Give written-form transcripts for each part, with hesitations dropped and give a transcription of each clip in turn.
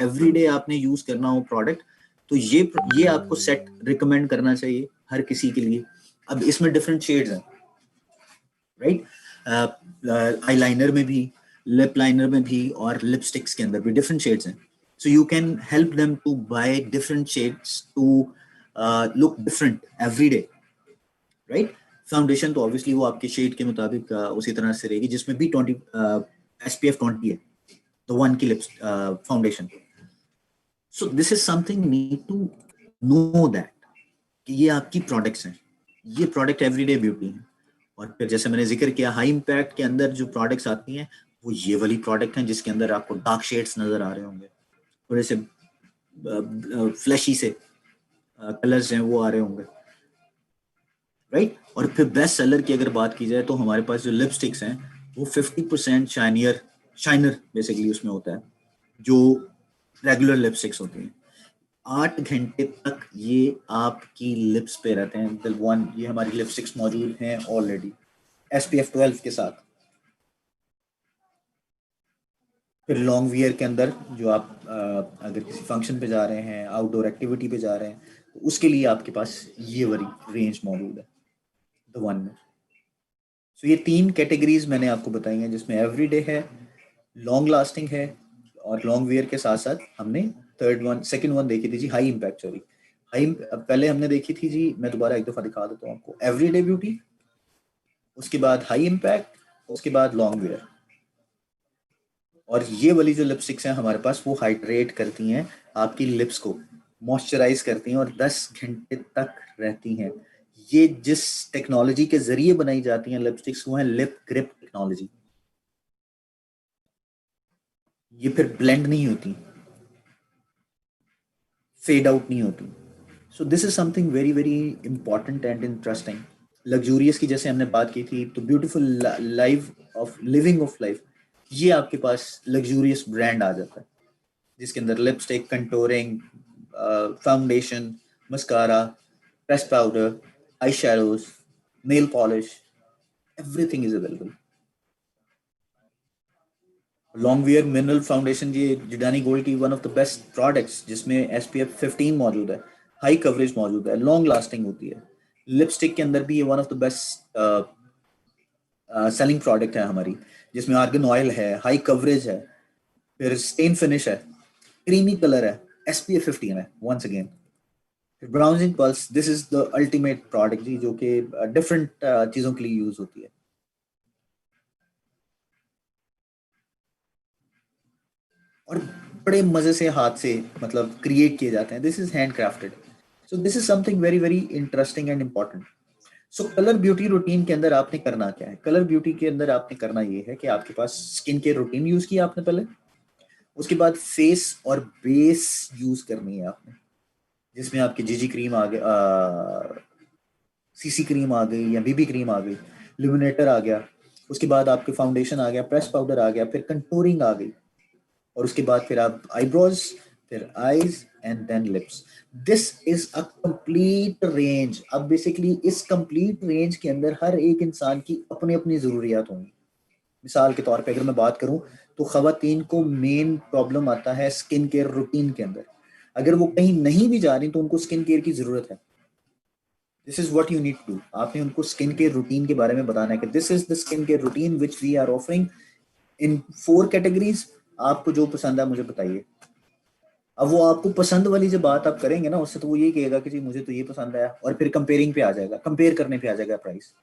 Every day आपने use करना हो प्रोडक्ट, तो ये आपको सेट रिकमेंड करना चाहिए हर किसी के लिए। अब इसमें डिफरेंट शेड्स हैं, राइट? आईलाइनर में भी, लिप लाइनर में भी, और लिपस्टिक्स के अंदर भी डिफरेंट शेड्स हैं। So you can help them to buy different shades to look different every day, right? Foundation तो ऑब्वियसली वो आपके शेड के मुताबिक उसी तरह से रहेगी, जिसमें भी 20 SPF 20 है, तो 1 की lips foundation. So this is something need to know that कि ये आपकी प्रोडक्ट्स हैं, ये प्रोडक्ट एवरीडे ब्यूटी है। और फिर जैसे मैंने जिक्र किया, हाई इम्पैक्ट के अंदर जो प्रोडक्ट्स आती हैं वो ये वाली प्रोडक्ट हैं जिसके अंदर आपको डार्क शेड्स नजर आ रहे होंगे, थोड़े से फ्लैशी से कलर्स हैं वो आ रहे होंगे, राइट? और फिर बेस्ट सेलर की अगर बात की जाए तो हमारे पास जो लिपस्टिक्स हैं वो 50% शाइनर बेसिकली उसमें होता है, जो रेगुलर लिपस्टिक्स होती हैं। 8 घंटे तक ये आपकी लिप्स पे रहते हैं। ये हमारी लिपस्टिक्स मौजूद हैं ऑलरेडी SPF 12 के साथ। फिर लॉन्ग वियर के अंदर जो आप अगर किसी फंक्शन पे जा रहे हैं, आउटडोर एक्टिविटी पे जा रहे हैं, तो उसके लिए आपके पास ये वाली रेंज मौजूद है द वन में। सो ये 3 कैटेगरीज मैंने आपको बताई हैं, जिसमें एवरीडे है, लॉन्ग लास्टिंग है, और लॉन्ग वियर के साथ साथ हमने सेकंड वन देखी थी जी, हाई इम्पैक्ट। सॉरी, पहले हमने देखी थी जी, मैं दोबारा एक दफा दिखा देता हूँ आपको, एवरीडे ब्यूटी, उसके बाद हाई इम्पैक्ट, उसके बाद लॉन्ग वियर। और ये वाली जो लिपस्टिक्स हैं हमारे पास, वो हाइड्रेट करती हैं आपकी लिप्स को, मॉइस्चराइज करती हैं और 10 घंटे तक रहती हैं। ये जिस टेक्नोलॉजी के जरिए बनाई जाती हैं लिपस्टिक्स, वो है लिप ग्रिप टेक्नोलॉजी। ये फिर ब्लेंड नहीं होती, फेड आउट नहीं होती। सो this is something very very important and interesting. Luxurious की जैसे हमने बात की थी, तो beautiful life of living of life, ये आपके पास लग्जूरियस ब्रांड आ जाता है, जिसके अंदर lipstick, contouring, foundation, mascara, press powder, I shadows, nail polish, everything is available. Long wear mineral foundation, ये जिडानी गोल्ड की one of the best products, जिसमें SPF 15 मौजूद है, हाई कवरेज मौजूद है, लॉन्ग लास्टिंग होती है। लिपस्टिक के अंदर भी ये one of the best selling product है हमारी, जिसमें आर्गन ऑयल है, हाई कवरेज है, फिर स्टेन फिनिश है, क्रीमी कलर है, SPF 15 है once again. Browsing pulse, this is the ultimate product जी, जो कि डिफरेंट चीजों के लिए यूज होती है। और बड़े मजे से हाथ से मतलब क्रिएट किए जाते हैं, this is hand crafted. So this is something very very interesting and important. So colour beauty routine के अंदर आपने करना क्या है? कलर ब्यूटी के अंदर आपने करना ये है कि आपके पास स्किन केयर रूटीन यूज किया आपने पहले, उसके बाद फेस और बेस यूज करनी है आपने, जिसमें आपकी जीजी क्रीम आ गई, CC क्रीम आ गई, या BB क्रीम आ गई, लिमिनेटर आ गया, उसके बाद आपके फाउंडेशन आ गया, प्रेस पाउडर आ गया, फिर कंटूरिंग आ गई, और उसके बाद फिर आप आईब्रोज, फिर eyes and then lips. This is a complete range. अब बेसिकली इस कंप्लीट रेंज के अंदर हर एक इंसान की अपनी अपनी जरूरियात होंगी। मिसाल के तौर पे अगर मैं बात करूं, तो खवातीन को मेन प्रॉब्लम आता है स्किन केयर रूटीन के अंदर। अगर वो कहीं नहीं भी जा रही तो उनको स्किन केयर की जरूरत है। This is what you need to, आपने उनको स्किन केयर रूटीन के बारे में बताना है कि this is the skin care routine which we are offering in 4 categories. आपको जो पसंद है मुझे बताइए। अब वो आपको पसंद वाली जो बात आप करेंगे ना, उससे तो वो ये कहेगा कि जी मुझे तो ये पसंद आया, और फिर कंपेयरिंग पे आ जाएगा, कंपेयर करने पे आ जाएगा price.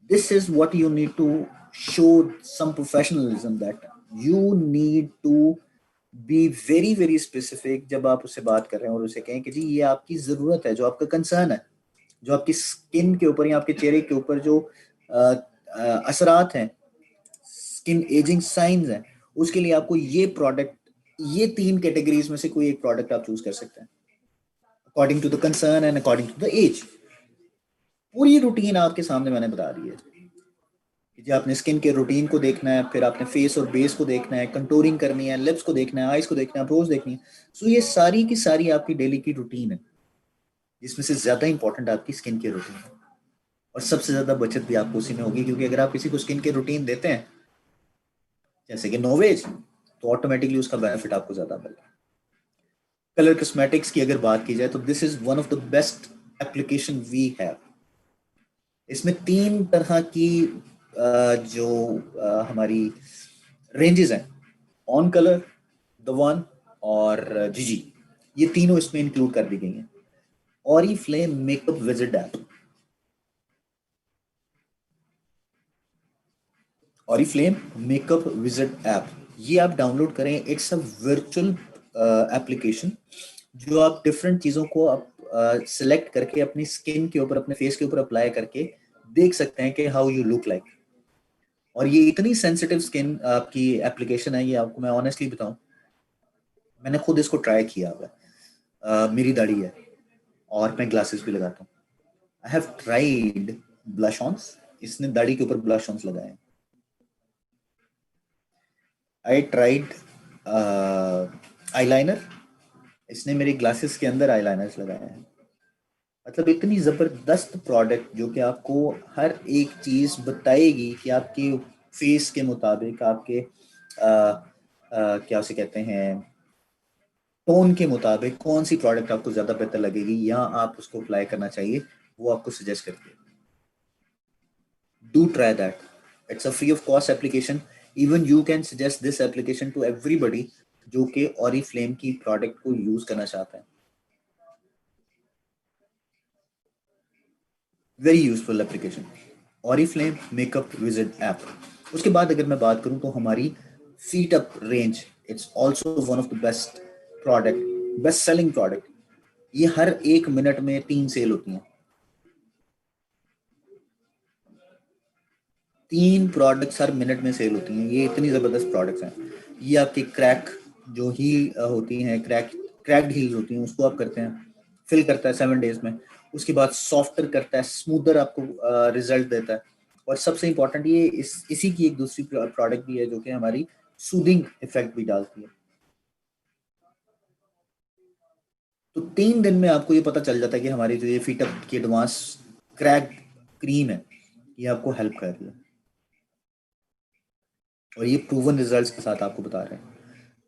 This is what you need to show some professionalism, that you need to be very very specific जब आप उससे बात कर रहे हैं, और उसे कहें कि जी ये आपकी जरूरत है, जो आपका कंसर्न है, जो आपकी स्किन के ऊपर या आपके चेहरे के ऊपर जो असरात हैं, स्किन एजिंग साइंस हैं, उसके लिए आपको ये प्रोडक्ट, ये 3 कैटेगरीज में से कोई एक प्रोडक्ट आप चूज कर सकते हैं according to the concern and according to the age. पूरी रूटीन आपके सामने मैंने बता दी है कि जी आपने स्किन के रूटीन को देखना है, फिर आपने फेस और बेस को देखना है, कंटूरिंग करनी है, लिप्स को देखना है, आईज को देखना है, ब्रोज देखनी है। सो ये सारी की सारी आपकी डेली की रूटीन है, जिसमें से ज्यादा इंपॉर्टेंट आपकी स्किन की रूटीन है, और सबसे ज्यादा बचत भी आपको उसी में होगी, क्योंकि अगर आप किसी को स्किन के रूटीन देते हैं जैसे कि नोवेज, तो ऑटोमेटिकली उसका बेनिफिट आपको ज्यादा मिलेगा। कलर कॉस्मेटिक्स की अगर बात की जाए तो this is one of the best application we have. इसमें 3 तरह की जो हमारी रेंजेस हैं, ऑन कलर, द वन और जीजी, ये तीनों इसमें इंक्लूड कर दी गई हैं। Oriflame makeup visit app, Oriflame makeup visit app, ये आप डाउनलोड करें। इट्स अ वर्चुअल एप्लीकेशन जो आप डिफरेंट चीज़ों को आप सिलेक्ट करके अपनी स्किन के ऊपर, अपने फेस के ऊपर अप्लाई करके देख सकते हैं कि हाउ यू लुक लाइक। और ये इतनी सेंसिटिव स्किन आपकी एप्लीकेशन है, ये आपको मैं ऑनेस्टली बताऊं, मैंने खुद इसको ट्राई किया हुआ है। मेरी दाढ़ी है और मैं ग्लासेस भी लगाता हूँ। आई हैव ट्राइड ब्लश ऑन्स, इसने दाढ़ी के ऊपर ब्लश ऑन्स लगाए हैं। आई ट्राइड आईलाइनर, इसने मेरी ग्लासेस के अंदर आईलाइनर्स लगाए हैं। मतलब इतनी ज़बरदस्त प्रोडक्ट जो कि आपको हर एक चीज़ बताएगी कि आपके फेस के मुताबिक, आपके क्या उसे कहते हैं, टोन के मुताबिक कौन सी प्रोडक्ट आपको ज़्यादा बेहतर लगेगी या आप उसको अप्लाई करना चाहिए, वो आपको सजेस्ट करती है। Do try that, it's a free of cost application. Even you can suggest this application to everybody जो कि ऑरिफ्लेम की प्रोडक्ट को यूज़ करना चाहता है। Very useful application, Oriflame makeup visit app. उसके बाद अगर मैं बात करूं तो हमारी feet up range, it's also one of the best product, best selling product. ये हर 1 मिनट में 3 सेल होती हैं। 3 प्रोडक्ट्स हर मिनट में सेल होती हैं, ये इतनी ज़बरदस्त प्रोडक्ट्स हैं। ये आपकी क्रैक जो हील होती हैं, क्रैक्ड हील्स होती हैं, उसको आप करते हैं, फिल करता है 7 डेज में। उसके बाद सॉफ्टर करता है, स्मूदर आपको रिजल्ट देता है। और सबसे इंपॉर्टेंट ये इसी की एक दूसरी प्रोडक्ट भी है जो कि हमारी सूदिंग इफेक्ट भी डालती है। तो 3 दिन में आपको ये पता चल जाता है कि हमारी जो ये फीटअप की एडवांस क्रैक क्रीम है, ये आपको हेल्प कर रही है। और ये प्रूवन रिजल्ट्स के साथ आपको बता रहे हैं।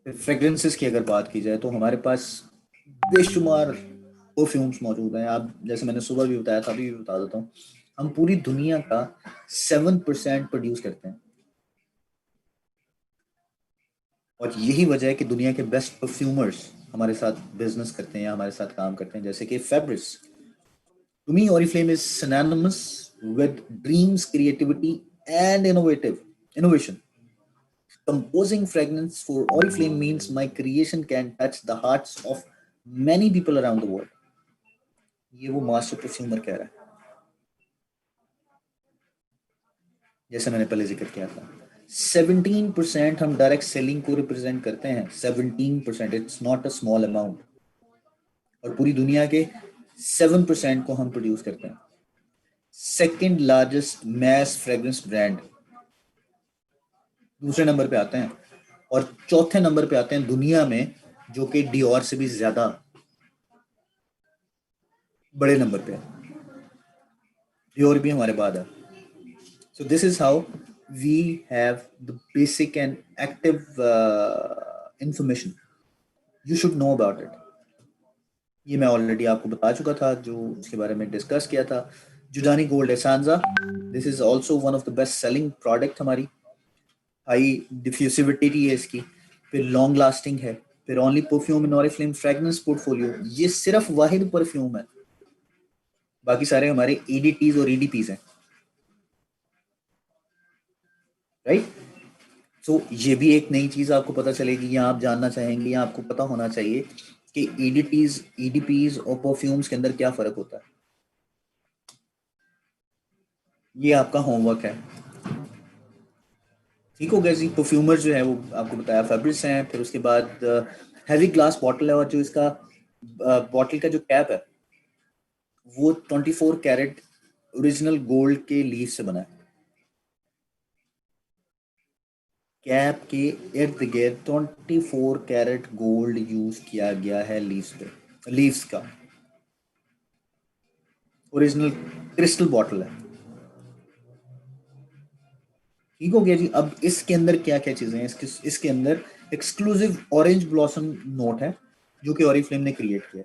फ्रेग्रेंसेस की अगर बात की जाए तो हमारे पास बेशुमार परफ्यूम्स मौजूद हैं। आप जैसे मैंने सुबह भी बताया था, अभी भी बता देता हूँ, हम पूरी दुनिया का 7% प्रोड्यूस करते हैं। और यही वजह है कि दुनिया के बेस्ट परफ्यूमर्स हमारे साथ बिजनेस करते हैं या हमारे साथ काम करते हैं, जैसे कि फेब्रिस। To me Oriflame is synonymous with dreams, creativity and innovation. Composing fragrance for Oriflame means my creation can touch the hearts of many people around the world. ये वो मास्टर परफ्यूमर कह रहा है, जैसे मैंने पहले जिक्र किया था। 17% हम डायरेक्ट सेलिंग को रिप्रेजेंट करते हैं। 17%, it's not a small amount. और पूरी दुनिया के 7% को हम प्रोड्यूस करते हैं। Second largest mass fragrance brand दूसरे नंबर पे आते हैं। और चौथे नंबर पे आते हैं दुनिया में, जो कि डियोर से भी ज्यादा बड़े नंबर पे है। डियोर भी हमारे बाद है। So this is how we have the basic and active information. You should know about it. ये मैं ऑलरेडी आपको बता चुका था, जो इसके बारे में डिस्कस किया था। Giordani gold Essenza, this is also one of the best selling product हमारी। हाई डिफ्यूसिविटी है इसकी, फिर लॉन्ग लास्टिंग है, फिर only perfume in Oriflame fragrance portfolio. ये सिर्फ वाहिद परफ्यूम है, बाकी सारे हमारे ईडीटीज और ईडीपीज हैं, राइट। सो ये भी एक नई चीज आपको पता चलेगी या आप जानना चाहेंगे या आपको पता होना चाहिए कि ईडीटीज, ईडीपीज और परफ्यूम्स के अंदर क्या फर्क होता है। ये आपका होमवर्क है। ठीक हो गया जी। परफ्यूमर जो है वो आपको बताया फैब्रिक्स हैं, फिर उसके बाद हैवी ग्लास बॉटल है, और जो इसका बॉटल का जो कैप है वो 24 कैरेट ओरिजिनल गोल्ड के लीफ से बना है। कैप के इर्द गिर्द 24 कैरेट गोल्ड यूज किया गया है लीव्स पे, लीव्स का ओरिजिनल क्रिस्टल बॉटल है। ठीक हो गया जी। अब इसके अंदर क्या क्या चीजें हैं, इसके अंदर एक्सक्लूसिव ऑरेंज ब्लॉसम नोट है, जो कि ऑरिफ्लेम ने क्रिएट किया।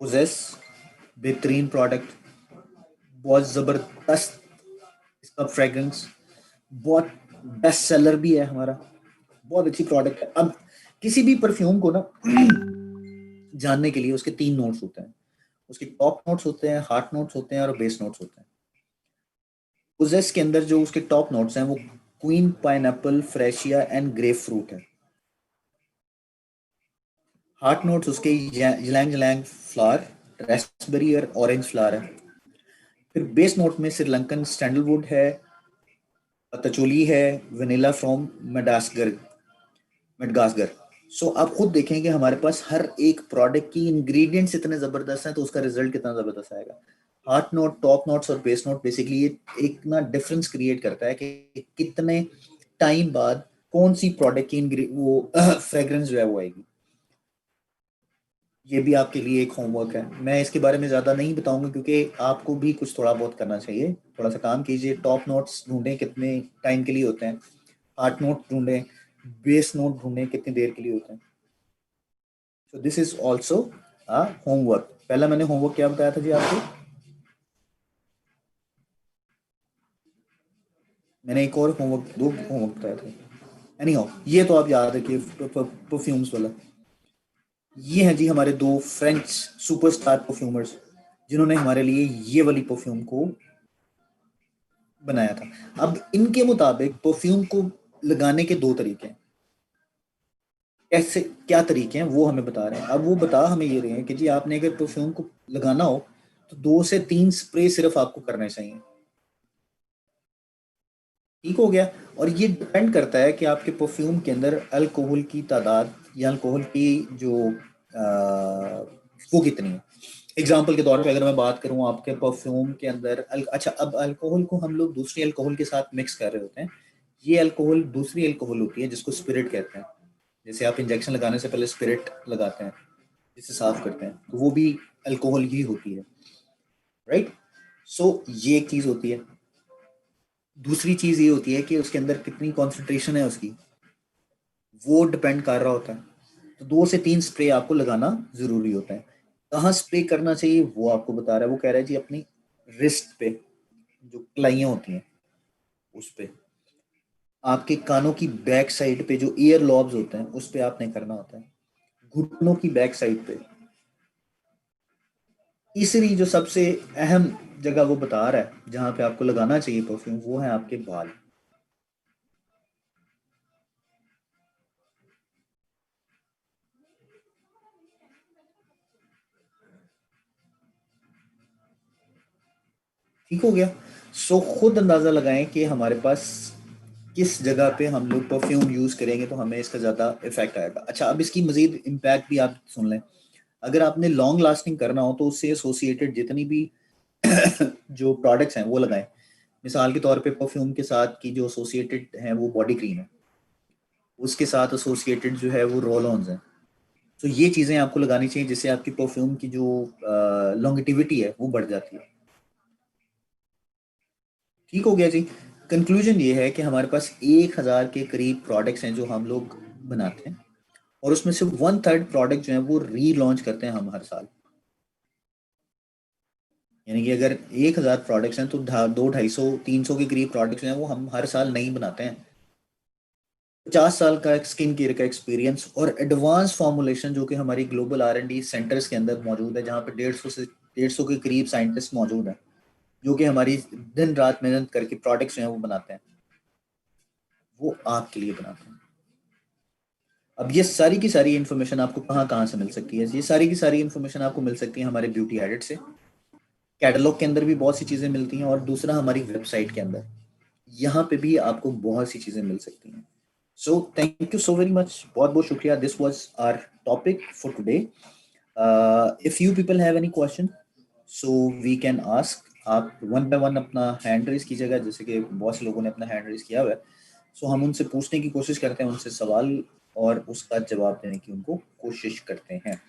पोजेस, बेहतरीन प्रोडक्ट, बहुत जबरदस्त इसका फ्रेग्रेंस, बहुत बेस्ट सेलर भी है हमारा, बहुत अच्छी प्रोडक्ट है। अब किसी भी परफ्यूम को ना जानने के लिए उसके 3 नोट्स होते हैं। उसके टॉप नोट्स होते हैं, हार्ट नोट्स होते हैं और बेस नोट्स होते हैं। पोजेस के अंदर जो उसके टॉप नोट्स हैं वो queen pineapple, freesia and grapefruit है। हार्ट नोट्स उसके यलैंग यलैंग फ्लावर, रास्पबेरी और ऑरेंज फ्लावर है। फिर बेस नोट में श्रीलंकन सैंडलवुड है, पतचोली है, वनीला फ्रॉम मेडास्कर मेडगास्कर। सो आप खुद देखें कि हमारे पास हर एक प्रोडक्ट की इंग्रेडिएंट्स इतने जबरदस्त हैं तो उसका रिजल्ट कितना जबरदस्त आएगा। हार्ट नोट, टॉप नोट्स और बेस नोट बेसिकली ये एक ना डिफरेंस क्रिएट करता है कि कितने टाइम बाद कौन सी प्रोडक्ट की वो फ्रेग्रेंस जो है वो आएगी। ये भी आपके लिए एक होमवर्क है। मैं इसके बारे में ज़्यादा नहीं बताऊंगा क्योंकि आपको भी कुछ थोड़ा बहुत करना चाहिए। थोड़ा सा काम कीजिए, टॉप नोट्स ढूंढें कितने टाइम के लिए होते हैं, हार्ट नोट ढूंढें, बेस नोट ढूंढें कितनी देर के लिए होते हैं। सो this is also a homework. पहला मैंने होमवर्क क्या बताया था जी आपको? मैंने एक और होमवर्क, 2 होमवर्क बताया था। एनी हाउ, ये तो आप याद रखिए, परफ्यूम्स वाला। ये हैं जी हमारे 2 फ्रेंच सुपरस्टार परफ्यूमर्स जिन्होंने हमारे लिए ये वाली परफ्यूम को बनाया था। अब इनके मुताबिक परफ्यूम को लगाने के 2 तरीके हैं। कैसे, क्या तरीके हैं वो हमें बता रहे हैं। अब वो बता हमें ये रहे हैं कि जी आपने अगर परफ्यूम को लगाना हो तो 2 से 3 स्प्रे सिर्फ आपको करने चाहिए। ठीक हो गया। और ये डिपेंड करता है कि आपके परफ्यूम के अंदर अल्कोहल की तादाद या अल्कोहल की जो वो कितनी है। एग्जाम्पल के तौर पे अगर मैं बात करूं, आपके परफ्यूम के अंदर अच्छा, अब अल्कोहल को हम लोग दूसरी अल्कोहल के साथ मिक्स कर रहे होते हैं। ये अल्कोहल दूसरी अल्कोहल होती है जिसको स्पिरिट कहते हैं। जैसे आप इंजेक्शन लगाने से पहले स्पिरिट लगाते हैं जिससे साफ करते हैं, तो वो भी अल्कोहल ही होती है। राइट। सो ये एक चीज होती है। दूसरी चीज ये होती है कि उसके अंदर कितनी कॉन्सेंट्रेशन है उसकी, वो डिपेंड कर रहा होता है। तो 2 से 3 स्प्रे आपको लगाना जरूरी होता है। कहाँ स्प्रे करना चाहिए वो आपको बता रहा है। वो कह रहा है जी अपनी रिस्ट पे, जो कलाइयाँ होती हैं उस पे, आपके कानों की बैक साइड पे जो ईयर लॉब्स होते हैं उस पे आपने करना होता है, घुटनों की बैक साइड पे। तीसरी जो सबसे अहम जगह वो बता रहा है जहां पे आपको लगाना चाहिए परफ्यूम, वो है आपके बाल। ठीक हो गया। सो खुद अंदाजा लगाएं कि हमारे पास किस जगह पे हम लोग परफ्यूम यूज करेंगे तो हमें इसका ज्यादा इफेक्ट आएगा। अच्छा, अब इसकी मजीद इम्पैक्ट भी आप सुन लें। अगर आपने लॉन्ग लास्टिंग करना हो तो उससे एसोसिएटेड जितनी भी जो प्रोडक्ट्स हैं वो लगाएं। मिसाल के तौर पे परफ्यूम के साथ की जो एसोसिएटेड है वो बॉडी क्रीम है, उसके साथ एसोसिएटेड जो है वो रोल ऑन्स हैं। तो ये चीज़ें आपको लगानी चाहिए जिससे आपकी परफ्यूम की जो लॉन्गिटिविटी है वो बढ़ जाती है। ठीक हो गया जी। कंक्लूजन ये है कि हमारे पास 1,000 के करीब प्रोडक्ट्स हैं जो हम लोग बनाते हैं, और उसमें से 1/3 प्रोडक्ट जो है वो री लॉन्च करते हैं हम हर साल। यानी कि अगर 1,000 प्रोडक्ट्स हैं तो 200, 250, 300 के करीब प्रोडक्ट्स हैं वो हम हर साल नहीं बनाते हैं। 50 साल का स्किन केयर का एक्सपीरियंस और एडवांस फॉर्मुलेशन जो कि हमारी ग्लोबल R&D सेंटर्स के अंदर मौजूद है, जहाँ पे 150 के करीब साइंटिस्ट मौजूद हैं जो कि हमारी दिन रात मेहनत करके प्रोडक्ट्स जो हैं वो बनाते हैं, वो आपके लिए बनाते हैं। अब ये सारी की सारी इन्फॉर्मेशन आपको कहाँ कहाँ से मिल सकती है? ये सारी की सारी इन्फॉर्मेशन आपको मिल सकती है हमारे ब्यूटी एडिट से। कैटलॉग के अंदर भी बहुत सी चीज़ें मिलती हैं, और दूसरा हमारी वेबसाइट के अंदर, यहाँ पे भी आपको बहुत सी चीज़ें मिल सकती हैं। So thank you so very much, बहुत बहुत शुक्रिया। This was our topic for today. If you people have any question so we can ask. आप वन बाय वन अपना हैंड रेज कीजिएगा, जैसे कि बहुत से लोगों ने अपना हैंड रेज किया हुआ है। सो हम उनसे पूछने की कोशिश करते हैं, उनसे सवाल और उसका जवाब देने की उनको कोशिश करते हैं।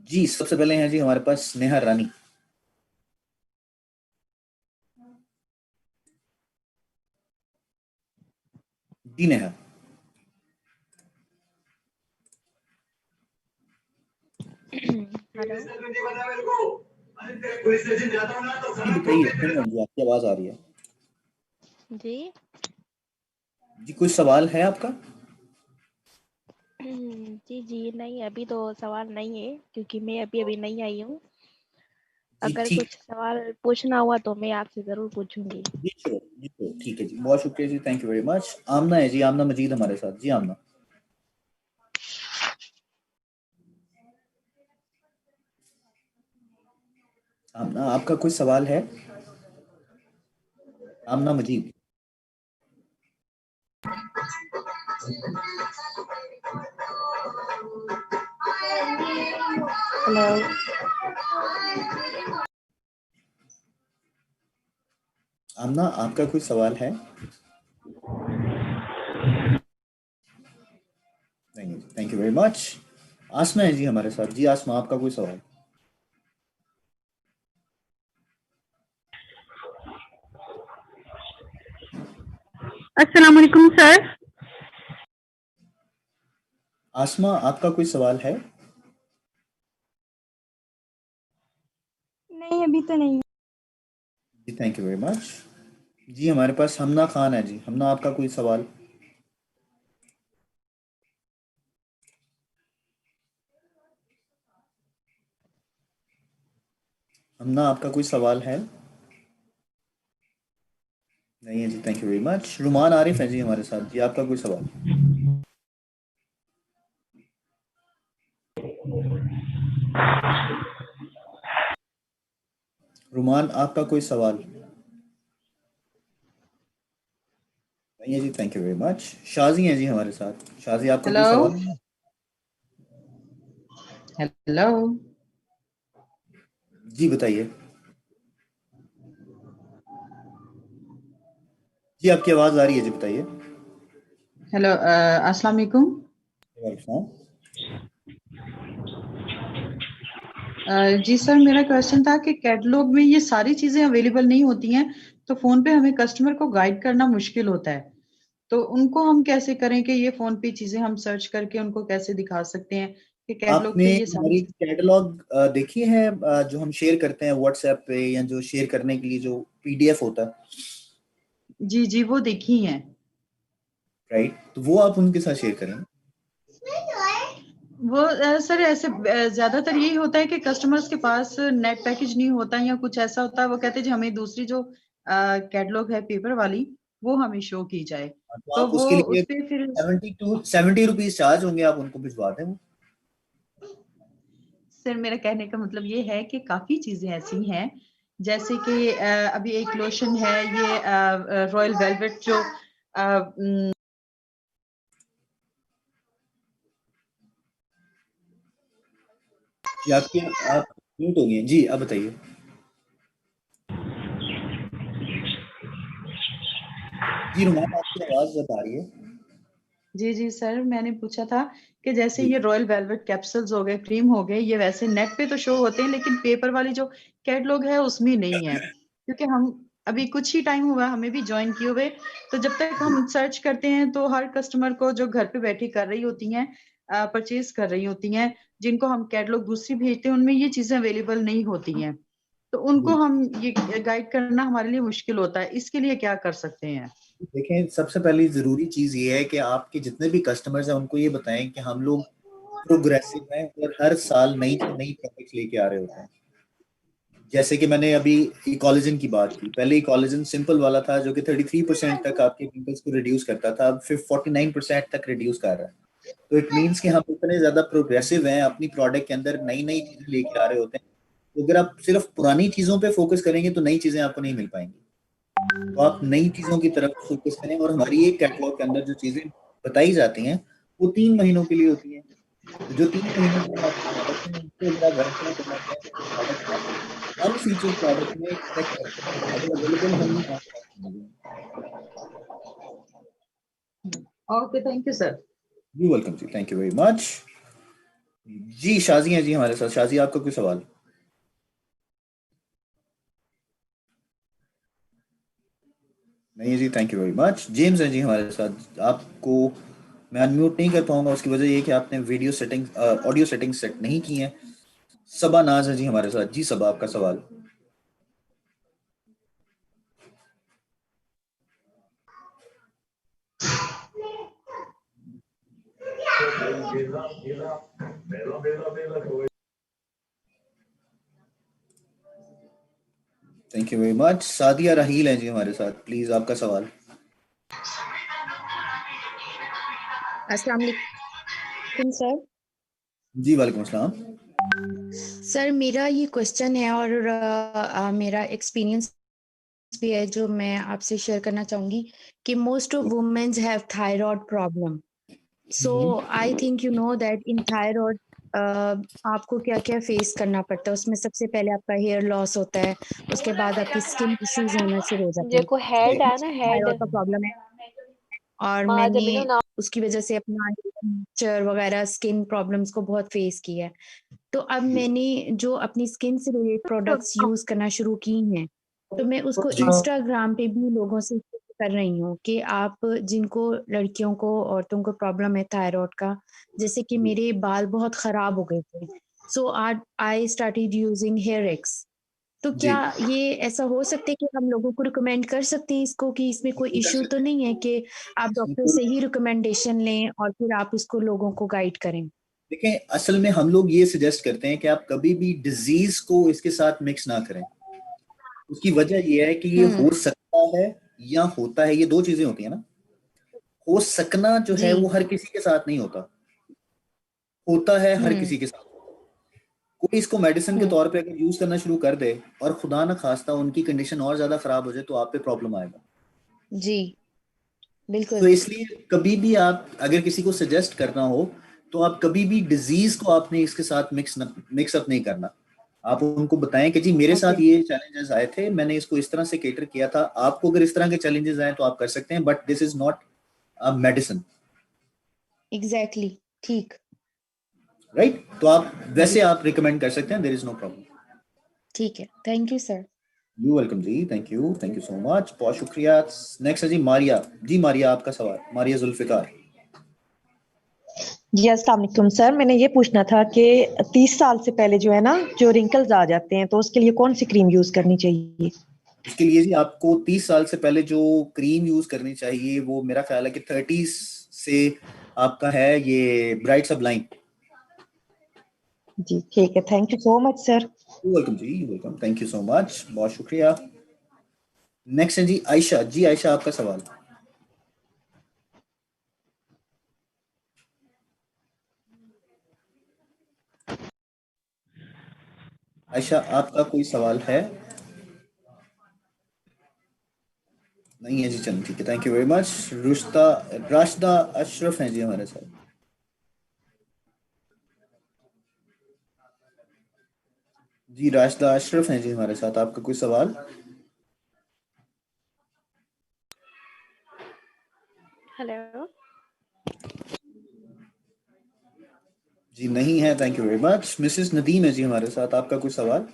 जी, सबसे पहले हैं जी हमारे पास नेहा रानी। जी नेहा। हेलो जी बताइए, सुन रहा हूँ जी, आपकी आवाज आ रही है। जी। जी कोई सवाल है आपका? जी जी नहीं, अभी तो सवाल नहीं है क्योंकि मैं अभी अभी नहीं आई हूँ। जी अगर ठीक। कुछ सवाल पूछना हुआ तो मैं आपसे ज़रूर पूछूंगी। जी श्योर, जी श्योर, ठीक है जी, बहुत शुक्रिया जी, थैंक यू वेरी मच। आमना है जी, आमना मजीद हमारे साथ। जी आमना। आमना आपका कोई सवाल है? आमना मजीद। हेलो। आमना आपका कोई सवाल है? नहीं, थैंक यू वेरी मच। आसमा है जी हमारे साथ। जी आसमा, आपका कोई सवाल? अस्सलाम वालेकुम सर। आसमा आपका कोई सवाल है? नहीं, अभी तो नहीं। जी थैंक यू वेरी मच। जी हमारे पास हमना खान है जी, हमना आपका कोई सवाल? हमना आपका कोई सवाल है? नहीं है जी, thank you very much. Ruman Arif है जी हमारे साथ। जी आपका कोई सवाल? रुमान आपका कोई सवाल? नहीं है जी, thank you very much. Shaji हैं जी हमारे साथ। शाजी आपका कोई हेलो सवाल? हेलो। जी बताइए। जी आपकी आवाज आ रही है जी, बताइए। हेलो अस्सलाम वालेकुम। वालेकुम। जी सर, मेरा क्वेश्चन था कि कैटलॉग में ये सारी चीजें अवेलेबल नहीं होती हैं, तो फोन पे हमें कस्टमर को गाइड करना मुश्किल होता है। तो उनको हम कैसे करें कि ये फोन पे चीजें हम सर्च करके उनको कैसे दिखा सकते हैं कि कैटलॉग आपने पे ये सारी हमारी कैटलॉग देखी है, जो हम शेयर करते हैं व्हाट्सएप पे, या जो शेयर करने के लिए जो पीडीएफ होता है, जी जी वो देखी हैं। राइट? तो वो आप उनके साथ शेयर करें। वो सर ऐसे ज्यादातर यही होता है कि कस्टमर्स के पास नेट पैकेज नहीं होता या कुछ ऐसा होता है, वो कहते हैं जी हमें दूसरी जो कैटलॉग है पेपर वाली वो हमें शो की जाए। तो तो आप वो उसके लिए उस पे फिर 70 रुपीज चार्ज होंगे, आप उनको भिजवा दें वो। सर मेरा कहने का मतलब ये है कि काफी चीजें ऐसी हैं, जैसे कि अभी एक लोशन है ये रॉयल वेलवेट जो जी आपकी आप म्यूट हो गई हैं जी, अब बताइए। जी रुमान आपकी आवाज बता रही है। जी जी सर, मैंने पूछा था कि जैसे जी ये रॉयल वेलवेट कैप्सूल्स हो गए, क्रीम हो गए, ये वैसे नेट पे तो शो होते हैं लेकिन पेपर वाली जो कैटलॉग है उसमें नहीं है, क्योंकि हम अभी कुछ ही टाइम हुआ हमें भी ज्वाइन किए हुए। तो जब तक हम सर्च करते हैं तो हर कस्टमर को जो घर पे बैठी कर रही होती हैं, परचेज कर रही होती हैं, जिनको हम कैटलॉग दूसरी भेजते हैं उनमें ये चीजें अवेलेबल नहीं होती हैं, तो उनको बिल्कुल। हम ये गाइड करना हमारे लिए मुश्किल होता है। इसके लिए क्या कर सकते हैं? देखें, सबसे पहली जरूरी चीज ये है कि आपके जितने भी कस्टमर्स हैं उनको ये बताएं कि हम लोग प्रोग्रेसिव हैं और हर साल नई से नई प्रोडक्ट्स लेके आ रहे होते हैं। जैसे कि मैंने अभी इकोलेजन की बात की, पहले इकोलेजन सिंपल वाला था जो कि 33% तक आपके पिंपल्स को रिड्यूस करता था, अब फिर 49% तक रिड्यूस कर रहा है। तो इट मीन्स कि हम इतने ज्यादा प्रोग्रेसिव हैं, अपनी प्रोडक्ट के अंदर नई नई चीजें लेके आ रहे होते हैं। तो अगर आप सिर्फ पुरानी चीजों पे फोकस करेंगे तो नई चीजें आपको नहीं मिल पाएंगी। तो आप नई चीजों की तरफ फोकस करें, और हमारी एक कैटलॉग के अंदर जो चीजें बताई जाती हैं वो 3 महीनों के लिए होती हैं। तो जो 3 महीनों के हमारे प्रोडक्ट हैं उनको अगर आप वेरीफाई करना चाहें तो प्रोडक्ट आप अनफीचर्ड प्रोडक्ट में चेक कर सकते हैं, अगर अवेलेबल होंगी तो आपको मिलेंगी। Okay, thank you sir. You welcome जी, थैंक यू वेरी मच। जी शाजी हैं जी हमारे साथ। शाजी आपका कोई सवाल? नहीं है जी, thank you very much. James हैं जी हमारे साथ। आपको मैं अनम्यूट नहीं कर पाऊंगा, उसकी वजह ये है कि आपने video setting audio setting set नहीं की हैं। सबा नाज है जी हमारे साथ। जी सबा, आपका सवाल। Thank you very much. Sadia Raheel है जी हमारे साथ, प्लीज आपका सवाल। अस्सलाम वालेकुम सर। जी वालेकुम अस्सलाम। सर मेरा ये क्वेश्चन है और मेरा एक्सपीरियंस भी है जो मैं आपसे शेयर करना चाहूंगी कि most of womens have thyroid problem. So I think you know that in thyroid आपको क्या क्या फेस करना पड़ता है। उसमें सबसे पहले आपका हेयर लॉस होता है, उसके बाद आपकी स्किन इश्यूज होना शुरू हो जाते हैं। जेको हेड है ना, हेड थायराइड का प्रॉब्लम है और मां मैंने जब ना उसकी वजह से अपना चर वगैरह स्किन प्रॉब्लम्स को बहुत फेस किया है। तो अब मैंने जो अपनी स्किन से रिलेटेड प्रोडक्ट्स यूज करना शुरू की हैं, तो मैं उसको जी इंस्टाग्राम पे भी लोगों से कर रही हूँ कि आप जिनको लड़कियों को औरतों को प्रॉब्लम है थायराइड का, जैसे कि मेरे बाल बहुत खराब हो गए थे, so I started using hair X. तो जी, क्या ये ऐसा हो सकता है कि हम लोगों को रिकमेंड कर सकते हैं इसको कि इसमें कोई कर इश्यू तो सकते नहीं है कि आप हैं। डॉक्टर से ही रिकमेंडेशन लें और फिर आप इसको लोगों को गाइड करें? देखें, असल में हम लोग ये सजेस्ट करते हैं कि आप कभी भी डिजीज को इसके साथ मिक्स ना करें। उसकी वजह ये है कि ये हुँ, हो सकता है या होता है, ये दो चीजें होती है ना। हो सकना जो है वो जी, हर किसी के साथ नहीं होता, होता है हर हुँ, किसी के साथ। कोई इसको मेडिसिन के हुँ, तौर पे अगर यूज करना शुरू कर दे और खुदा ना खास्ता उनकी कंडीशन और ज्यादा खराब हो जाए तो आप पे प्रॉब्लम आएगा। जी, तो बिल्कुल, इसलिए कभी भी आप अगर किसी को सजेस्ट करना हो तो आप कभी भी डिजीज को आपने इसके साथ मिक्सअप नहीं करना। आप उनको बताएं कि जी मेरे ओके, साथ ये चैलेंजेस आए थे, मैंने इसको इस तरह से केटर किया था, आपको अगर इस तरह के चैलेंजेस आए तो आप कर सकते हैं, but this is not a medicine. Exactly, ठीक, राइट, तो आप जी, वैसे आप रिकमेंड कर सकते हैं, देयर इज नो प्रॉब्लम। ठीक है, thank you sir. You welcome जी, थैंक यू सो मच, बहुत शुक्रिया। नेक्स्ट है जी मारिया। जी मारिया, आपका सवाल। मारिया जुल्फिकार। जी अस्सलाम वालेकुम सर। मैंने ये पूछना था कि 30 साल से पहले जो है ना, जो रिंकल्स आ जाते हैं, तो उसके लिए कौन सी क्रीम यूज करनी चाहिए? उसके लिए जी आपको 30 साल से पहले जो क्रीम यूज करनी चाहिए वो मेरा ख्याल है कि 30 से आपका है ये ब्राइट सबलाइन। जी ठीक है, thank you so much sir. You welcome जी, you welcome, thank you so much, बहुत शुक्रिया। नेक्स्ट है जी आयशा। जी आयशा, आपका सवाल। आयशा, आपका कोई सवाल है? नहीं है जी, चलो ठीक है, thank you very much. Rushta Rashda Ashraf हैं जी हमारे साथ। जी राशदा अशरफ हैं जी हमारे साथ, आपका कोई सवाल? हेलो। जी नहीं है, thank you very much. Mrs Nadeem है जी हमारे साथ, आपका कोई सवाल?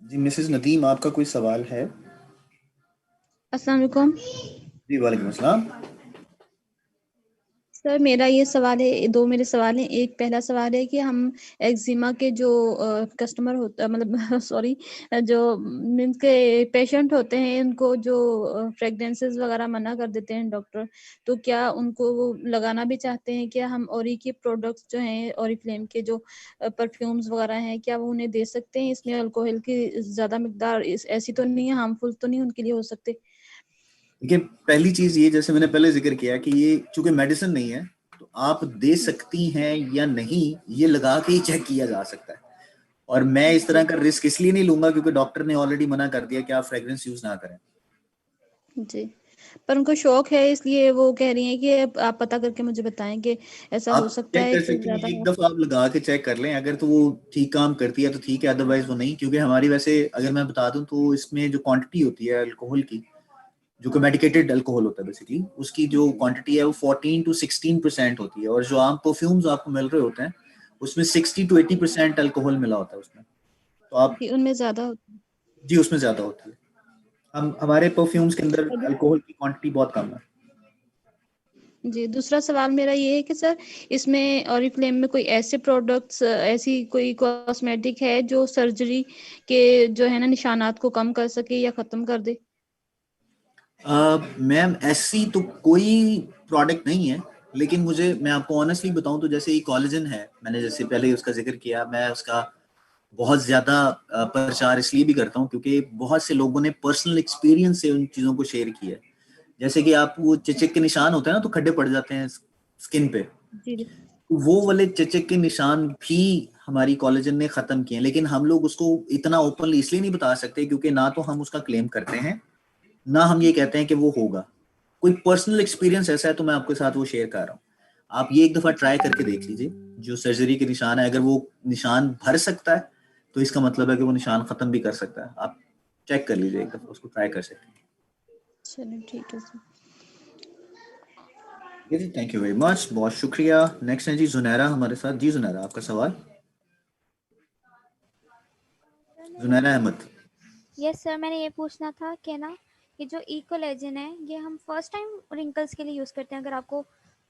जी मिसेस नदीम, आपका कोई सवाल है? अस्सलाम वालेकुम जी वालेकुम अस्सलाम। सर। मेरा ये सवाल है, दो मेरे सवाल हैं। एक पहला सवाल है कि हम एक्जिमा के जो कस्टमर होता मतलब सॉरी, जो मीन्स के पेशेंट होते हैं, उनको जो फ्रेगनेंसेस वगैरह मना कर देते हैं डॉक्टर, तो क्या उनको वो लगाना भी चाहते हैं? क्या हम ओरी के प्रोडक्ट्स जो हैं, ओरीफ्लेम के जो परफ्यूम्स वगैरह हैं, क्या वो उन्हें दे सकते हैं? इसमें अल्कोहल की ज़्यादा मिकदार ऐसी तो नहीं है, हार्मफुल तो नहीं उनके लिए हो सकते? देखिए, पहली चीज ये, जैसे मैंने पहले जिक्र किया कि ये चूंकि मेडिसिन नहीं है तो आप दे सकती हैं या नहीं, ये लगा के ही चेक किया जा सकता है। और मैं इस तरह जी का रिस्क इसलिए नहीं लूंगा क्योंकि डॉक्टर ने ऑलरेडी मना कर दिया कि आप फ्रेग्रेंस यूज ना करें। जी, पर उनको शौक है, इसलिए वो कह रही हैं कि आप पता करके मुझे बताएं कि ऐसा हो आप सकता चेक है कर कि सकती हैं, ज्यादा एक दफा आप लगा के चेक कर लें, अगर तो वो ठीक काम करती है तो ठीक है, अदरवाइज वो नहीं। क्योंकि हमारी वैसे अगर मैं बता दूं तो इसमें जो क्वांटिटी होती है अल्कोहल की, जो कि मेडिकेटेड अल्कोहल होता है बेसिकली, उसकी जो क्वांटिटी है वो 14 to 16% होती है। और जो आम परफ्यूम्स आपको मिल रहे होते हैं उसमें 60 to 80% अल्कोहल मिला होता है उसमें। तो आप, कि उनमें ज्यादा होता जी उसमें ज्यादा होती है। हम हमारे परफ्यूम्स के अंदर है। अल्कोहल की क्वांटिटी बहुत कम है। जी, दूसरा सवाल मेरा ये है कि सर इसमें ऑरिफ्लेम में कोई ऐसे प्रोडक्ट्स, ऐसी कोई कॉस्मेटिक है जो सर्जरी के जो है ना निशानात को कम कर सके या खत्म कर दे? मैम ऐसी तो कोई प्रोडक्ट नहीं है, लेकिन मैं आपको ऑनेस्टली बताऊं तो जैसे ये कोलेजन है, मैंने जैसे पहले ही उसका जिक्र किया, मैं उसका बहुत ज्यादा प्रचार इसलिए भी करता हूं क्योंकि बहुत से लोगों ने पर्सनल एक्सपीरियंस से उन चीजों को शेयर किया है। जैसे कि आप वो चिचिक के निशान होते हैं ना, तो खड्डे पड़ जाते हैं स्किन पे, जी जी। वो वाले चिचिक के निशान भी हमारी कोलेजन ने खत्म किए हैं। लेकिन हम लोग उसको इतना ओपनली इसलिए नहीं बता सकते क्योंकि ना तो हम उसका क्लेम करते हैं, ना हम ये कहते हैं कि वो होगा। कोई पर्सनल एक्सपीरियंस ऐसा है तो मैं आपके साथ वो शेयर कर रहा हूँ। आप ये एक दफा ट्राई करके देख लीजिए, जो सर्जरी के निशान है, अगर वो निशान भर सकता है तो इसका मतलब है कि वो निशान खत्म भी कर सकता है। आप चेक कर लीजिए, एक दफा उसको ट्राई कर सकते हैं। चलिए ठीक है सर। जी, थैंक यू वेरी मच, बहुत शुक्रिया। नेक्स्ट है जी जुनैरा हमारे साथ। जी जुनैरा, आपका सवाल। जुनैरा अहमद। यस सर, मैंने ये पूछना था कि ना ये जो ई कोलेजन है ये हम फर्स्ट टाइम रिंकल्स के लिए यूज करते हैं? अगर आपको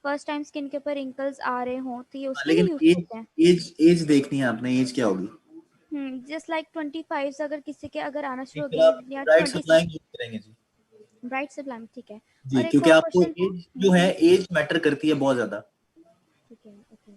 फर्स्ट टाइम स्किन के ऊपर रिंकल्स आ रहे हों तो ये उसके लिए लेकिन यूज एज करते हैं? एज एज देखनी है आपने, एज क्या होगी? जस्ट लाइक 25 से अगर किसी के अगर आना शुरू हो फिर आप गए या ब्राइट 26 सप्लाइंग यूज करेंगे जी। ब्राइट सप्लाइम, ठीक है। जी, और एक क्योंकि और आपको क्वेश्चन था। एज जो है, एज मैटर करती है बहुत ज्यादा। ठीक है, ओके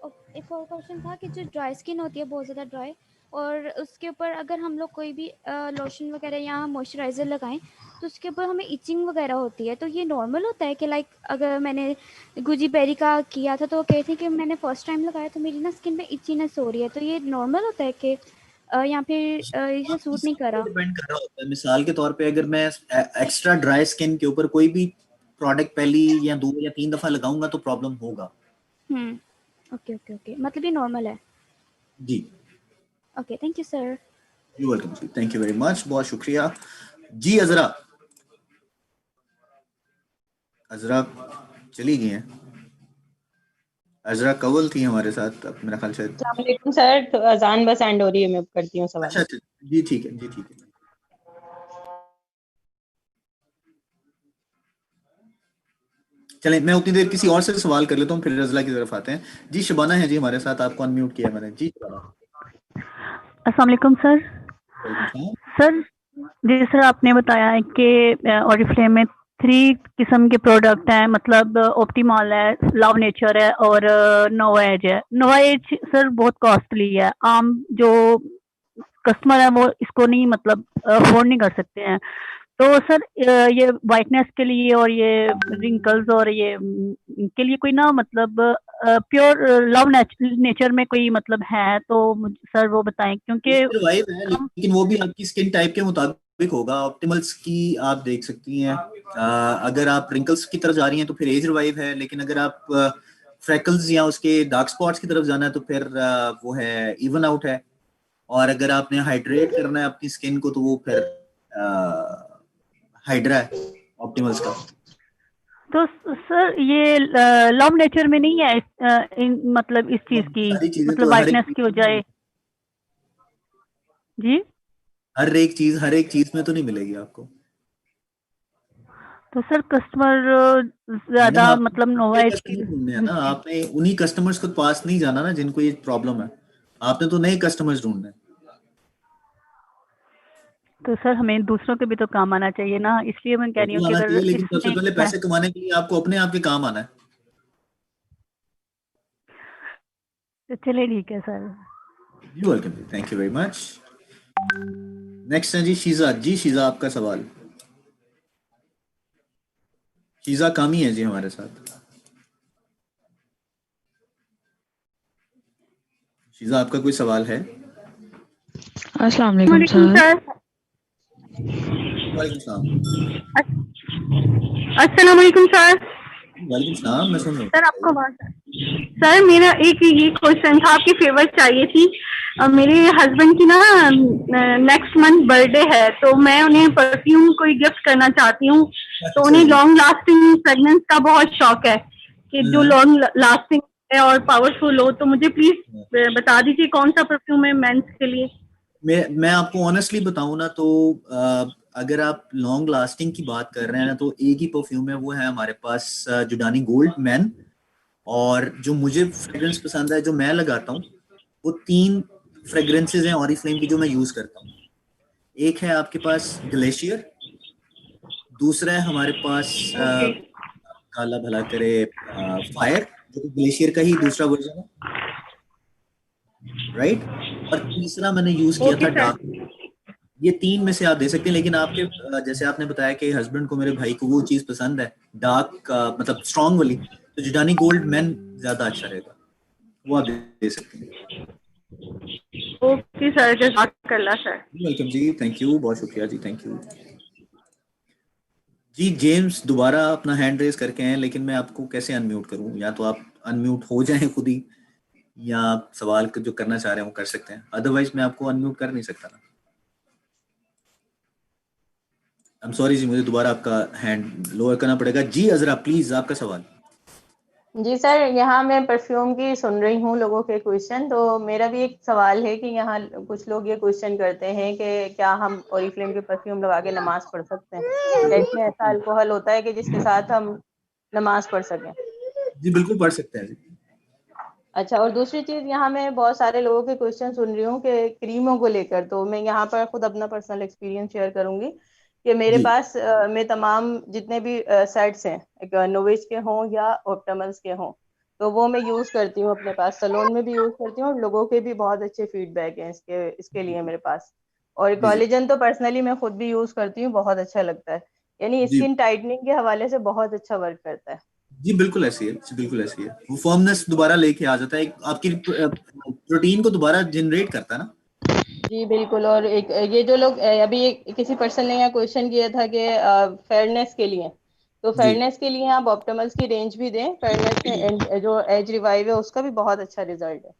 ओके। एक और क्वेश्चन था कि जो ड्राई स्किन होती है बहुत ज़्यादा ड्राई, और उसके ऊपर अगर हम लोग कोई भी लोशन वगैरह या मॉइस्चराइज़र लगाएं तो उसके ऊपर हमें इचिंग वगैरह होती है, तो ये नॉर्मल होता है कि लाइक अगर मैंने गुजी बेरी का किया था तो वो कहते हैं कि मैंने फर्स्ट टाइम लगाया तो मेरी ना स्किन में इचीनेस हो रही है, तो ये नॉर्मल होता है कि या फिर इसे आपकी सूट नहीं स्किन पे करा? डिपेंड कर रहा होता है। मिसाल के तौर पे अगर मैं एक्स्ट्रा ड्राई स्किन के ऊपर कोई भी प्रोडक्ट पहली या 2 या 3 दफा लगाऊंगा तो प्रॉब्लम होगा। ओके ओके ओके, मतलब ये नॉर्मल है। जी, okay, thank you sir. You welcome जी, थैंक यू वेरी मच, बहुत शुक्रिया। जी अजरा, अजरा चली गई हैं। अजरा कवल थी हमारे साथ, अब मेरा ख्याल शायद। अस्सलाम वालेकुम सर, तो अजान बस एंड हो रही है, मैं करती हूँ सवाल। अच्छा अच्छा, जी ठीक है, जी ठीक है। चलें, मैं उतनी देर किसी और से सवाल कर लेता हूँ, फिर रजला की तरफ आते हैं। जी शबाना है जी हमारे साथ, आपको अनम्यूट किया मैंने। जी शबाना। अस्सलाम वालेकुम सर। वेलकम। सर जी सर, आपने बताया है कि ऑरिफ्लेम में 3 किस्म के प्रोडक्ट हैं, मतलब ऑप्टिमॉल है, लव नेचर है और नोवा एज है। नोवा एज सर बहुत कॉस्टली है, आम जो कस्टमर है वो इसको नहीं मतलब अफोर्ड नहीं कर सकते हैं। तो सर ये वाइटनेस के लिए और ये रिंकल्स और ये के लिए कोई ना मतलब प्योर लव नेचर में कोई मतलब है तो सर वो बताएं, क्योंकि रिवाइव है, लेकिन वो भी आपकी स्किन टाइप के मुताबिक होगा। ऑप्टिमल्स की आप देख सकती हैं। अगर आप रिंकल्स की तरफ जा रही हैं तो फिर एज रिवाइव है, लेकिन अगर आप फ्रैकल्स या उसके डार्क स्पॉट्स की तरफ जाना है तो फिर वो है इवन आउट है। और अगर आपने हाइड्रेट करना है अपनी स्किन को तो वो फिर हाइड्रा है ऑप्टिमल्स का। तो सर ये लव नेचर में नहीं है मतलब इस चीज की सारी चीजें मतलब तो वाइटनेस की हो जाए जी? हर एक चीज में तो नहीं मिलेगी आपको। तो सर कस्टमर मैडम, ज्यादा आप मतलब नोवा एज कस्टमर ढूंढने हैं ना, आपने उन्हीं कस्टमर्स को पास नहीं जाना ना जिनको ये प्रॉब्लम है। आपने तो नए कस्टमर्स ढूंढने हैं। तो सर हमें दूसरों के भी तो काम आना चाहिए ना, इसलिए मैं कह रही हूँ बिल्कुल कि आना अगर चाहिए, लेकिन सबसे इसमें पहले है पैसे कमाने के लिए आपको अपने आप के काम आना है। तो चलिए ठीक है sir. You welcome, thank you very much. Next है जी शीजा। जी शीजा, आपका सवाल। शीजा कामी है जी हमारे साथ। शीजा, आपका कोई सवाल है? अस्सलाम वालेकुम सर। वालेकुम सलाम। अस्सलाम वालेकुम सर। वालेकुम सलाम, मैं सुन रहा हूँ। सर आपको बात सर मेरा एक ये क्वेश्चन था, आपकी फेवर चाहिए थी। मेरे हस्बैंड की ना नेक्स्ट मंथ बर्थडे है, तो मैं उन्हें परफ्यूम कोई गिफ्ट करना चाहती हूँ। तो उन्हें लॉन्ग लास्टिंग फ्रेगनेंस का बहुत शौक है कि जो लॉन्ग लास्टिंग है और पावरफुल हो, तो मुझे प्लीज बता दीजिए कौन सा परफ्यूम है मेंस के लिए। मैं आपको ऑनेस्टली बताऊं ना तो अगर आप लॉन्ग लास्टिंग की बात कर रहे हैं ना तो एक ही परफ्यूम है, वो है हमारे पास जुडानी गोल्ड मैन। और जो मुझे फ्रेग्रेंस पसंद है जो मैं लगाता हूँ, वो 3 फ्रेग्रेंसेज हैं ऑरिफ्लेम की जो मैं यूज करता हूँ। एक है आपके पास ग्लेशियर, दूसरा है हमारे पास ओके काला भला करे फायर, जो कि ग्लेशियर का ही दूसरा वर्जन है, राइट। और तीसरा मैंने यूज किया ओके था सर। डार्क। ये 3 में से आप दे सकते हैं, लेकिन आपके जैसे आपने बताया कि हस्बैंड को, मेरे भाई को वो चीज पसंद है डार्क, मतलब स्ट्रॉन्ग वाली, तो जिडानी गोल्ड मैन ज्यादा अच्छा रहेगा, वो आप दे सकते हैं। ओके सर, जज़ाकल्लाह सर। वेलकम जी, थैंक यू, बहुत शुक्रिया जी, थैंक यू जी। जेम्स दोबारा अपना हैंड रेज करके हैं, लेकिन मैं आपको कैसे अनम्यूट करूं? या तो आप अनम्यूट हो जाएं खुद ही, या आप सवाल जो करना चाह रहे हैं वो कर सकते हैं, अदरवाइज मैं आपको अनम्यूट कर नहीं सकता ना। आई एम सॉरी जी, मुझे दोबारा आपका हैंड लोअर करना पड़ेगा जी। अजरा प्लीज, आपका सवाल। जी सर, यहाँ मैं परफ्यूम की सुन रही हूँ लोगों के क्वेश्चन, तो मेरा भी एक सवाल है कि यहाँ कुछ लोग ये क्वेश्चन करते हैं कि क्या हम ओरिफ्लेम के परफ्यूम लगा के नमाज पढ़ सकते हैं? क्या इसमें ऐसा अल्कोहल होता है कि जिसके साथ हम नमाज पढ़ सकें? जी बिल्कुल पढ़ सकते हैं जी। अच्छा, और दूसरी चीज, यहाँ मैं बहुत सारे लोगों के क्वेश्चन सुन रही हूँ कि क्रीमों को लेकर, तो मैं यहाँ पर खुद अपना पर्सनल एक्सपीरियंस शेयर करूंगी कि मेरे जी पास मैं तमाम जितने भी सेट्स हैं, एक नोवेज के हों या ऑप्टिमल्स के हों, तो वो मैं यूज करती हूँ अपने पास, सैलून में भी यूज करती हूँ, और लोगों के भी बहुत अच्छे फीडबैक हैं इसके लिए मेरे पास। और जी जी कॉलेजन तो पर्सनली मैं खुद भी यूज करती हूँ, बहुत अच्छा लगता है, यानी जी स्किन टाइटनिंग के हवाले से बहुत अच्छा वर्क करता है। जी, बिल्कुल ऐसी है जी, बिल्कुल ऐसी है। वो फर्मनेस दोबारा लेके आ जाता है, आपकी प्रोटीन को दोबारा जनरेट करता है ना। जी बिल्कुल। और एक ये जो लोग अभी किसी पर्सन ने यहाँ क्वेश्चन किया था कि फेयरनेस के लिए, तो जी फेयरनेस के लिए आप ऑप्टिमल्स की रेंज भी दें, फेयरनेस में जो एज रिवाइव है उसका भी बहुत अच्छा रिजल्ट है,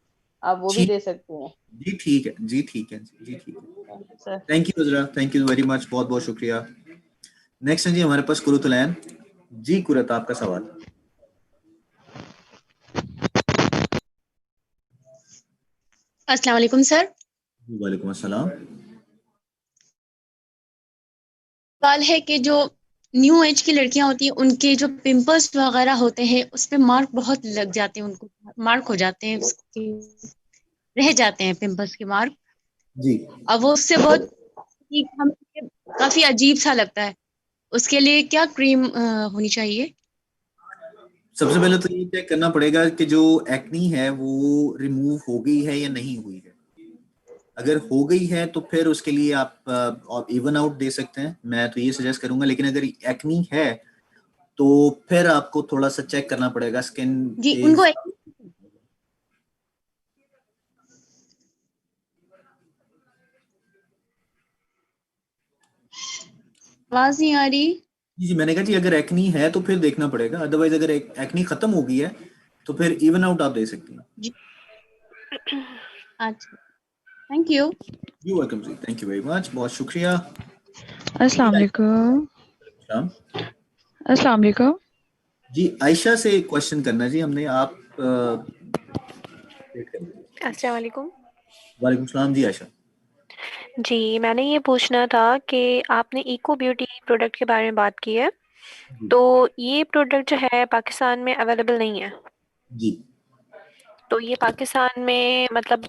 आप वो भी ठीक, दे सकती हैं। जी ठीक है जी, ठीक है जी, ठीक है। Thank you sir. Thank you Azra, thank you very much, बहुत बहुत शुक्रिया। नेक्स्ट है जी हमारे पास कुरतलैन जी। कुरत, आपका सवाल। अस्सलाम वालेकुम सर। वालेकुम अस्सलाम। सवाल है कि जो न्यू एज की लड़कियां होती हैं उनके जो पिंपल्स वगैरह होते हैं उस पे मार्क बहुत लग जाते हैं, उनको मार्क हो जाते हैं, उसके रह जाते हैं पिंपल्स के मार्क। जी अब वो उससे बहुत हम काफी अजीब सा लगता है, उसके लिए क्या क्रीम होनी चाहिए? सबसे पहले तो ये चेक करना पड़ेगा कि जो एक्नी है वो रिमूव हो गई है या नहीं हुई है। अगर हो गई है तो फिर उसके लिए आप इवन आउट दे सकते हैं, मैं तो ये सजेस्ट करूंगा। लेकिन अगर एक्नी है तो फिर आपको थोड़ा सा चेक करना पड़ेगा स्किन जी के। उनको आवाज नहीं आ रही। जी मैंने कहा जी, अगर एक्नी है तो फिर देखना पड़ेगा, अदरवाइज अगर एक्नी खत्म हो गई है तो फिर इवन आउट आप दे सकती हैं। जी अच्छा, थैंक यू। यू वेलकम जी, थैंक यू वेरी मच, बहुत शुक्रिया जी। अस्सलाम वालेकुम। आयशा, अस्सलाम वालेकुम। जी आयशा से क्वेश्चन करना जी हमने, आप अस्सलाम वालेकुम। वालेकुम सलाम जी आयशा। जी, मैंने ये पूछना था कि आपने इको ब्यूटी प्रोडक्ट के बारे में बात की है, जी तो ये प्रोडक्ट जो है पाकिस्तान में अवेलेबल नहीं है, जी, तो ये पाकिस्तान में मतलब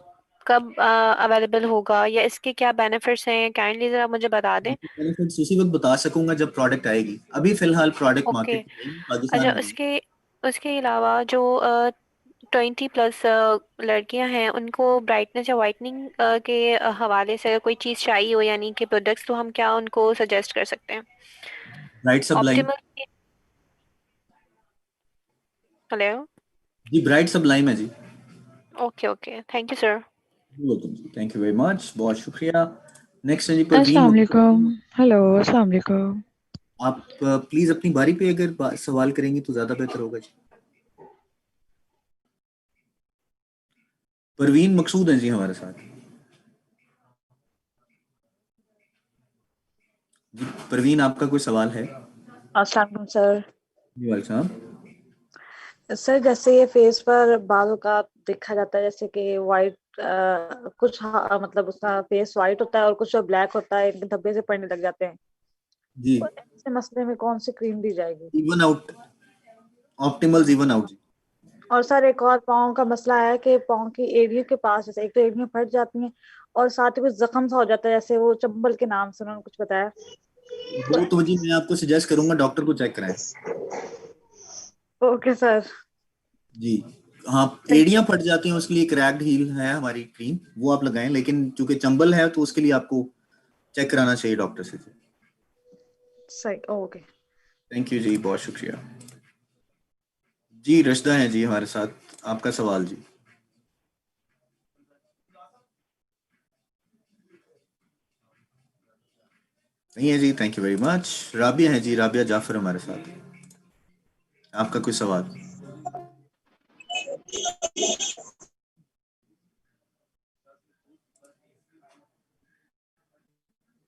कब अवेलेबल होगा या इसके क्या बेनिफिट्स हैं, काइंडली ज़रा मुझे बता दें। बेनिफिट्स उसी वक्त बता सकूंगा जब प्रोडक्ट आएगी। अभी फिलहाल प्रोडक्ट ओके। मार्केट में अच्छा, पाकिस्तान में। उसके उसके अलावा जो 20+ लड़कियां हैं उनको ब्राइटनेस या वाइटनिंग के हवाले से अगर कोई चीज़ चाहिए हो, यानी कि प्रोडक्ट्स, तो हम क्या उनको सजेस्ट कर सकते हैं? Bright sublime. ऑप्टिमल। हेलो। जी ब्राइट सबलाइन है जी। Okay okay, thank you sir. Welcome जी, थैंक यू वेरी मच, बहुत शुक्रिया। नेक्स्ट है जी परवीन अस्सलाम मकसूद। वालेकुम। हेलो, अस्सलाम वालेकुम। आप प्लीज अपनी बारी पे अगर सवाल करेंगी तो ज्यादा बेहतर होगा जी। परवीन मकसूद हैं जी हमारे साथ। जी परवीन, आपका कोई सवाल है? अस्सलाम वालेकुम सर। जी वाले साहब। सर जैसे ये फेस पर बालों का देखा जाता है, जैसे कि वाइट कुछ मतलब उसका फेस वाइट होता है और कुछ ब्लैक होता है, इनके धब्बे से पड़ने लग जाते हैं। जी, तो ऐसे मसले में कौन सी क्रीम दी जाएगी? Even out, ऑप्टिमल्स even out. और सर एक और पाँव का मसला है कि पाँव की एड़ियों के पास जैसे एक तो एड़ियाँ फट जाती हैं और साथ ही कुछ जख्म सा हो जाता है, जैसे वो चंबल के नाम से उन्होंने कुछ बताया। वो तो जी मैं आपको सजेस्ट करूंगा डॉक्टर को चेक कराएं। Okay sir. जी हाँ, एड़ियां फट जाती हैं उसके लिए क्रैक्ड हील है हमारी क्रीम, वो आप लगाएं, लेकिन चूंकि चंबल है तो उसके लिए आपको चेक कराना चाहिए डॉक्टर से। सही, ओके। थैंक यू जी, बहुत शुक्रिया जी। रशदा है जी हमारे साथ, आपका सवाल जी। नहीं है जी, thank you very much. Rabia है जी, राबिया जाफर हमारे साथ, आपका कोई सवाल?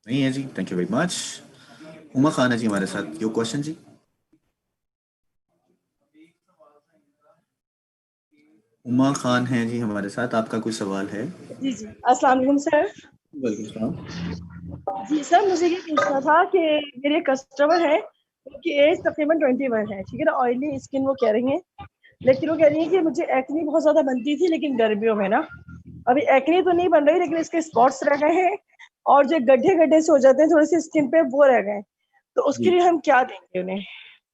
नहीं है जी, thank you very much. Uma Khan है जी हमारे साथ, योर क्वेश्चन जी। उमा खान है जी हमारे साथ, आपका कोई सवाल है? जी जी, अस्सलाम वालेकुम सर। वेलकम सलाम। जी सर, मुझे ये पूछना था कि मेरे कस्टमर है, उनकी एज तकरीबन 21 है, ठीक है ना, ऑयली स्किन वो कह रही हैं, लेकिन वो कह रही है कि मुझे एक्ने बहुत ज्यादा बनती थी, लेकिन गर्मियों में ना अभी एक्ने तो नहीं बन रही, लेकिन इसके स्पॉट्स रह गए हैं और जो गड्ढे गड्ढे से हो जाते हैं थोड़ी सी स्किन पे, वो रह गए। तो उसके लिए हम क्या देंगे उन्हें?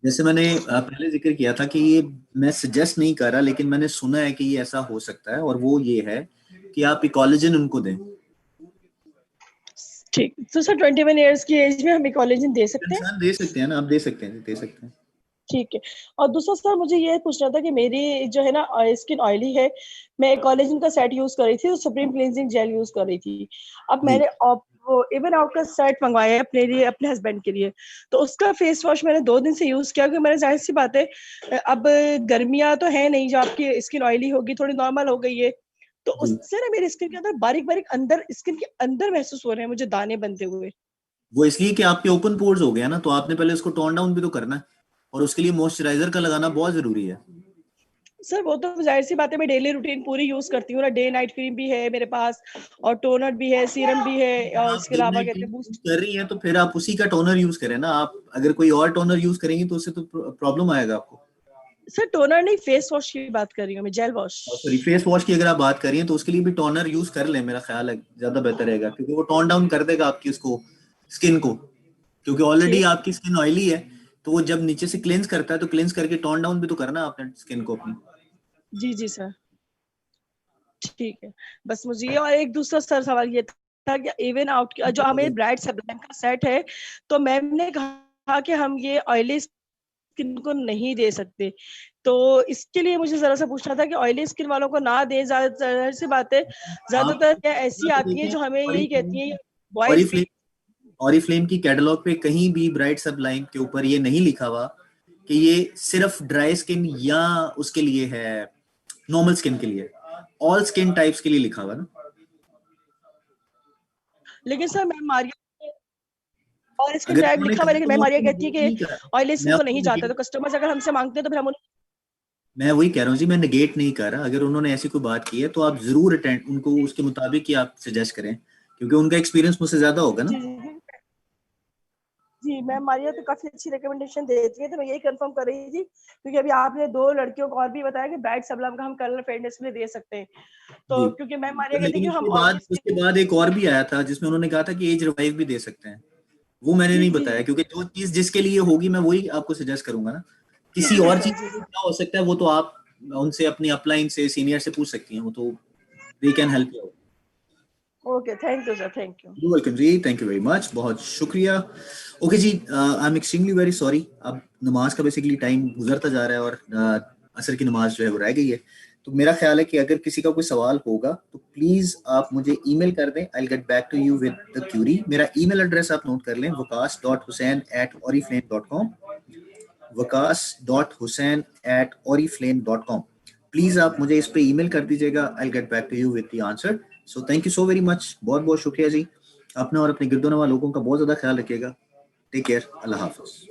जैसे मैंने पहले जिक्र किया था कि ये मैं सजेस्ट नहीं कर रहा, लेकिन मैंने सुना है कि ये ऐसा हो सकता है, और वो ये है कि आप इकोलॉजिन उनको दें। ठीक, तो सर 21 इयर्स की एज में हम इकोलॉजिन दे सकते हैं? दे सकते हैं ना, आप दे सकते हैं, दे सकते हैं। ठीक है। और दूसरा सर मुझे ये पूछना था कि मेरी जो है ना स्किन ऑयली है, मैं कोलेजन का सेट यूज कर रही थी, तो सुप्रीम क्लींजिंग जेल यूज कर रही थी। अब मैंने इवन आउट का सेट मंगवाया है अपने लिए, अपने हस्बैंड के लिए, तो उसका फेस वॉश मैंने 2 दिन से यूज किया, क्योंकि मैंने जाहिर सी बात है अब गर्मियां तो है नहीं जो आपकी स्किन ऑयली होगी, थोड़ी नॉर्मल हो गई है, तो उससे ना मेरी स्किन के अंदर बारीक बारीक अंदर स्किन के अंदर महसूस हो रहे हैं मुझे दाने बनते हुए। वो इसलिए कि आपके ओपन पोर्स हो गया ना, तो आपने पहले उसको टोन डाउन भी तो करना है, और उसके लिए मॉइस्चराइजर का लगाना बहुत जरूरी है। सर वो तो जाहिर सी बात है, मैं डेली रूटीन पूरी यूज करती हूँ ना, डे नाइट क्रीम भी है मेरे पास और टोनर भी है, सीरम भी है, और इसके अलावा कहते हैं बूस्ट कर रही हैं तो फिर आप उसी का टोनर यूज करें ना। आप अगर कोई और टोनर यूज करेंगी तो उससे तो प्रॉब्लम आएगा आपको। सर टोनर नहीं, फेस वॉश की बात कर रही हूँ मैं, gel wash. Sorry, face wash की अगर आप बात कर रही हैं तो उसके लिए भी टोनर यूज कर लें, मेरा ख्याल है ज्यादा बेहतर रहेगा, क्योंकि वो टोन डाउन कर देगा आपकी उसको स्किन को, क्योंकि ऑलरेडी आपकी स्किन ऑयली है, तो वो जब नीचे से क्लेंस करता है तो क्लेंस करके टोन डाउन भी तो करना है आपने स्किन को अपनी। जी जी सर, ठीक है। बस मुझे ये, और एक दूसरा सर सवाल ये था कि इवन आउट जो हमें ब्राइट सब्लैम का सेट है, तो मैम ने कहा कि हम ये ऑयली स्किन को नहीं दे सकते, तो इसके लिए मुझे जरा सा पूछना था कि ऑयली स्किन वालों को ना दें, ज्यादा सी बात है, ज्यादातर ऐसी आती है जो हमें यही कहती है बॉयज। ऑरिफ्लेम की कैटलॉग पे कहीं भी ब्राइट सब्लाइम के ऊपर ये नहीं लिखा हुआ कि ये सिर्फ ड्राई स्किन या उसके लिए है, नॉर्मल स्किन के लिए, ऑल स्किन टाइप्स के लिए लिखा हुआ ना। लेकिन सर मैम मारिया और स्किन टाइप लिखा हुआ, लेकिन मैम मारिया कहती है कि ऑयली स्किन को नहीं जाता, तो कस्टमर्स अगर हमसे मांगते हैं तो फिर हम मैं वही कह रहा हूँ जी, मैं नेगेट नहीं कर रहा। अगर उन्होंने ऐसी कोई बात की है तो आप जरूर अटेंड उनको उसके मुताबिक ही आप सजेस्ट करें, क्योंकि उनका एक्सपीरियंस मुझसे ज्यादा होगा ना। जी मैम मारिया तो काफी अच्छी रिकमेंडेशन देती है, तो मैं यही कंफर्म कर रही थी, क्योंकि अभी आपने 2 लड़कियों को और भी बताया कि ब्राइट सब्लम का हम कलर फेयरनेस में दे सकते हैं, तो क्योंकि मैम मारिया कहती है कि हम उसके बाद एक और भी आया था जिसमें उन्होंने कहा था कि एज रिवाइव भी दे सकते हैं, वो मैंने नहीं बताया, क्योंकि जो चीज जिसके लिए होगी मैं वही आपको सजेस्ट करूंगा ना। किसी और चीज क्या हो सकता है वो तो आप उनसे अपनी अपलाइन से सीनियर से पूछ सकती हैं, वो तो they can help you. Okay, thank you sir, thank you. You welcome जी, थैंक यू वेरी मच, बहुत शुक्रिया। ओके जी, I am extremely very sorry, अब नमाज का बेसिकली टाइम गुजरता जा रहा है और असर की नमाज जो है वो रह गई है, तो मेरा ख्याल है कि अगर किसी का कोई सवाल होगा तो प्लीज आप मुझे ईमेल कर दें, I will get back to you with the query. मेरा ईमेल एड्रेस आप नोट कर लें, waqas.hussain@oriflame.com, waqas.hussain@oriflame.com। प्लीज आप मुझे इस पे ईमेल कर दीजिएगा, I will get back to you with the answer. So thank you so very much, बहुत बहुत शुक्रिया जी। अपने और अपने गिरदोनवा लोगों का बहुत ज्यादा ख्याल रखिएगा। टेक केयर, अल्लाह हाफिज।